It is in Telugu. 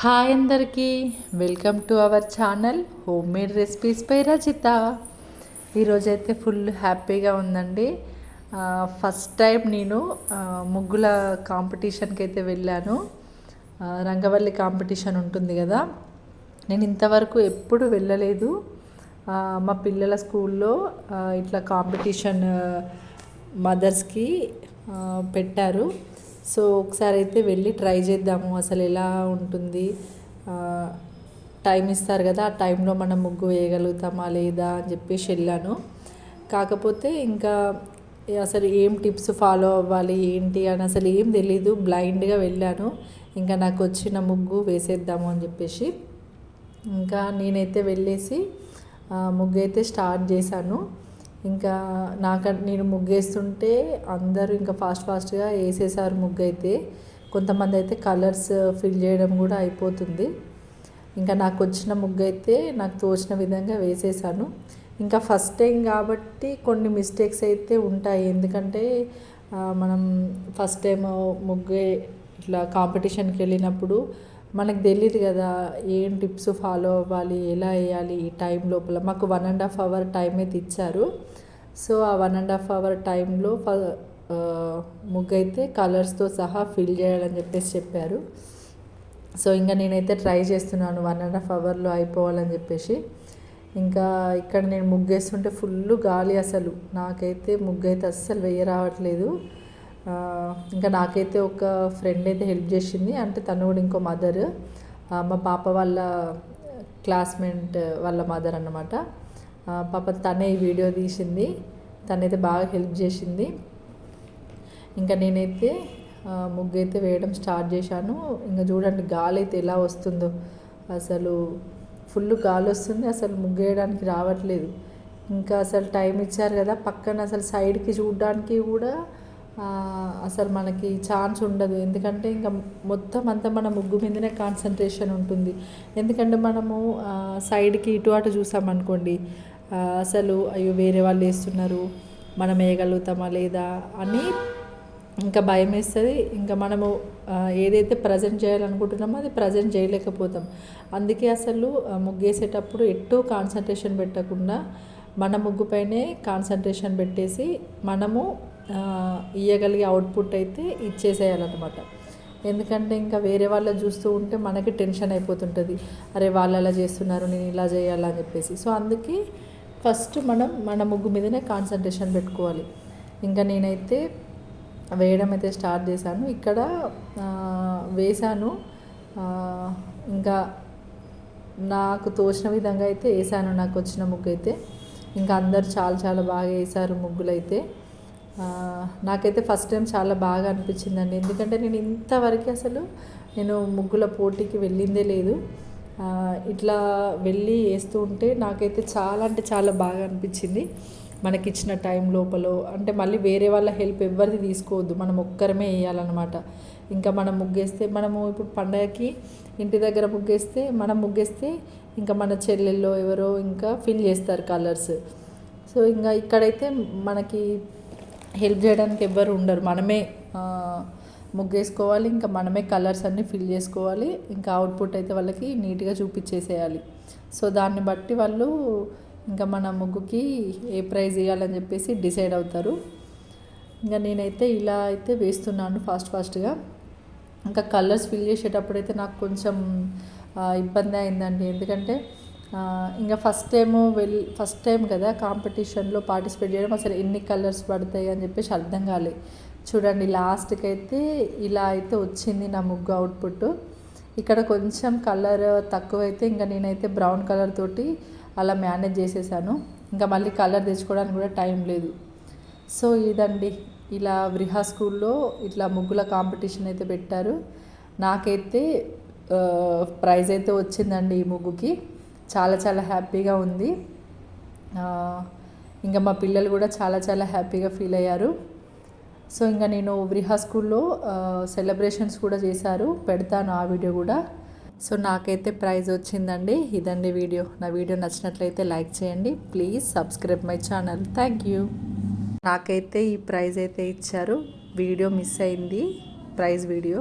హాయ్ అందరికీ, welcome to our channel home made recipes by Rachitha. ఈరోజైతే ఫుల్ హ్యాపీగా ఉందండి. ఫస్ట్ టైం నేను ముగ్గుల కాంపిటీషన్కి అయితే వెళ్ళాను. రంగవల్లి కాంపిటీషన్ ఉంటుంది కదా, నేను ఇంతవరకు ఎప్పుడు వెళ్ళలేదు. మా పిల్లల స్కూల్లో ఇట్లా కాంపిటీషన్ మదర్స్కి పెట్టారు. సో ఒకసారి అయితే వెళ్ళి ట్రై చేద్దాము, అసలు ఎలా ఉంటుంది. టైం ఇస్తారు కదా, ఆ టైంలో మనం ముగ్గు వేయగలుగుతామా లేదా అని చెప్పేసి వెళ్ళాను. కాకపోతే ఇంకా అసలు ఏం టిప్స్ ఫాలో అవ్వాలి ఏంటి అని అసలు ఏం తెలీదు, బ్లైండ్గా వెళ్ళాను. ఇంకా నాకు వచ్చిన ముగ్గు వేసేద్దాము అని చెప్పేసి ఇంకా నేనైతే వెళ్ళేసి ముగ్గు అయితే స్టార్ట్ చేశాను. ఇంకా నేను ముగ్గేస్తుంటే అందరూ ఇంకా ఫాస్ట్గా వేసేసారు ముగ్గు అయితే. కొంతమంది అయితే కలర్స్ ఫిల్ చేయడం కూడా అయిపోతుంది. ఇంకా నాకు వచ్చిన ముగ్గు అయితే నాకు తోచిన విధంగా వేసేసాను. ఇంకా ఫస్ట్ టైం కాబట్టి కొన్ని మిస్టేక్స్ అయితే ఉంటాయి, ఎందుకంటే మనం ఫస్ట్ టైం ముగ్గు ఇట్లా కాంపిటీషన్కి వెళ్ళినప్పుడు మనకు తెలియదు కదా ఏం టిప్స్ ఫాలో అవ్వాలి, ఎలా వేయాలి. ఈ టైం లోపల మాకు 1.5 hour టైం అయితే ఇచ్చారు. సో ఆ 1.5 hour టైంలో ముగ్గు అయితే కలర్స్తో సహా ఫిల్ చేయాలని చెప్పేసి చెప్పారు. సో ఇంకా నేనైతే ట్రై చేస్తున్నాను 1.5 hourలో అయిపోవాలని చెప్పేసి. ఇంకా ఇక్కడ నేను ముగ్గేస్తుంటే ఫుల్ గాలి, అసలు నాకైతే ముగ్గు అయితే అస్సలు వేయ రావట్లేదు. ఇంకా నాకైతే ఒక ఫ్రెండ్ అయితే హెల్ప్ చేసింది, అంటే తను కూడా ఇంకో మదర్, మా పాప వాళ్ళ క్లాస్మేట్ వాళ్ళ మదర్ అన్నమాట. పాప తనే ఈ వీడియో తీసింది, తనైతే బాగా హెల్ప్ చేసింది. ఇంకా నేనైతే ముగ్గు అయితే వేయడం స్టార్ట్ చేశాను. ఇంకా చూడండి గాలి అయితే ఎలా వస్తుందో, అసలు ఫుల్ గాలి వస్తుంది, అసలు ముగ్గు వేయడానికి రావట్లేదు. ఇంకా అసలు టైం ఇచ్చారు కదా, పక్కన అసలు సైడ్కి చూడడానికి కూడా అసలు మనకి ఛాన్స్ ఉండదు. ఎందుకంటే ఇంకా మొత్తం అంతా మన ముగ్గు మీదనే కాన్సన్ట్రేషన్ ఉంటుంది. ఎందుకంటే మనము సైడ్కి ఇటు అటు చూసామనుకోండి, అసలు అయ్యో వేరే వాళ్ళు వేస్తున్నారు, మనం వేయగలుగుతామా లేదా అని ఇంకా భయం వేస్తుంది. ఇంకా మనము ఏదైతే ప్రజెంట్ చేయాలనుకుంటున్నామో అది ప్రజెంట్ చేయలేకపోతాం. అందుకే అసలు ముగ్గేసేటప్పుడు ఎటు కాన్సన్ట్రేషన్ పెట్టకుండా మన ముగ్గుపైనే కాన్సన్ట్రేషన్ పెట్టేసి మనము ఇవ్వగలిగే అవుట్పుట్ అయితే ఇచ్చేసేయాలన్నమాట. ఎందుకంటే ఇంకా వేరే వాళ్ళ చూస్తూ ఉంటే మనకి టెన్షన్ అయిపోతుంటుంది, అరే వాళ్ళు అలా చేస్తున్నారు నేను ఇలా చేయాలని చెప్పేసి. సో అందుకే ఫస్ట్ మనం మన ముగ్గు మీదనే కాన్సన్ట్రేషన్ పెట్టుకోవాలి. ఇంకా నేనైతే వేయడం అయితే స్టార్ట్ చేశాను. ఇక్కడ వేశాను, ఇంకా నాకు తోచిన విధంగా అయితే వేసాను నాకు వచ్చిన ముగ్గు అయితే. ఇంకా అందరు చాలా బాగా వేశారు ముగ్గులు అయితే. నాకైతే ఫస్ట్ టైం చాలా బాగా అనిపించిందండి, ఎందుకంటే నేను ఇంతవరకు అసలు నేను ముగ్గుల పోటీకి వెళ్ళిందే లేదు. ఇట్లా వెళ్ళి వేస్తూ ఉంటే నాకైతే చాలా అంటే చాలా బాగా అనిపించింది. మనకిచ్చిన టైం లోపల అంటే మళ్ళీ వేరే వాళ్ళ హెల్ప్ ఎవరిది తీసుకోవద్దు, మనం ఒక్కరమే వేయాలన్నమాట. ఇంకా మనం ముగ్గేస్తే, మనము ఇప్పుడు పండగకి ఇంటి దగ్గర ముగ్గేస్తే, మనం ముగ్గేస్తే ఇంకా మన చెల్లెల్లో ఎవరో ఇంకా ఫిల్ చేస్తారు కలర్స్. సో ఇంకా ఇక్కడైతే మనకి హెల్ప్ చేయడానికి ఎవ్వరు ఉండరు, మనమే ముగ్గేసుకోవాలి, ఇంకా మనమే కలర్స్ అన్నీ ఫిల్ చేసుకోవాలి. ఇంకా అవుట్పుట్ అయితే వాళ్ళకి నీట్గా చూపించేసేయాలి. సో దాన్ని బట్టి వాళ్ళు ఇంకా మన ముగ్గుకి ఏ ప్రైజ్ ఇవ్వాలని చెప్పేసి డిసైడ్ అవుతారు. ఇంకా నేనైతే ఇలా అయితే వేస్తున్నాను ఫాస్ట్గా. ఇంకా కలర్స్ ఫిల్ చేసేటప్పుడు అయితే నాకు కొంచెం ఇబ్బంది అయిందండి, ఎందుకంటే ఇంకా ఫస్ట్ టైం కదా కాంపిటీషన్లో పార్టిసిపేట్ చేయడం, అసలు ఎన్ని కలర్స్ పడతాయి అని చెప్పేసి అర్థం కాలేదు. చూడండి లాస్ట్కి అయితే ఇలా అయితే వచ్చింది నా ముగ్గు అవుట్పుట్. ఇక్కడ కొంచెం కలర్ తక్కువైతే ఇంకా నేనైతే బ్రౌన్ కలర్ తోటి అలా మేనేజ్ చేసేసాను. ఇంకా మళ్ళీ కలర్ తెచ్చుకోవడానికి కూడా టైం లేదు. సో ఇదండి, ఇలా వృహా స్కూల్లో ఇట్లా ముగ్గుల కాంపిటీషన్ అయితే పెట్టారు. నాకైతే ప్రైజ్ అయితే వచ్చిందండి ఈ ముగ్గుకి. చాలా హ్యాపీగా ఉంది. ఇంకా మా పిల్లలు కూడా చాలా హ్యాపీగా ఫీల్ అయ్యారు. సో ఇంకా నేను వృహా స్కూల్లో సెలబ్రేషన్స్ కూడా చేశారు, పెడతాను ఆ వీడియో కూడా. సో నాకైతే ప్రైజ్ వచ్చిందండి. ఇదండి వీడియో. నా వీడియో నచ్చినట్లయితే లైక్ చేయండి, please subscribe my channel. Thank you. నాకైతే ఈ ప్రైజ్ అయితే ఇచ్చారు, వీడియో మిస్ అయింది, ప్రైజ్ వీడియో.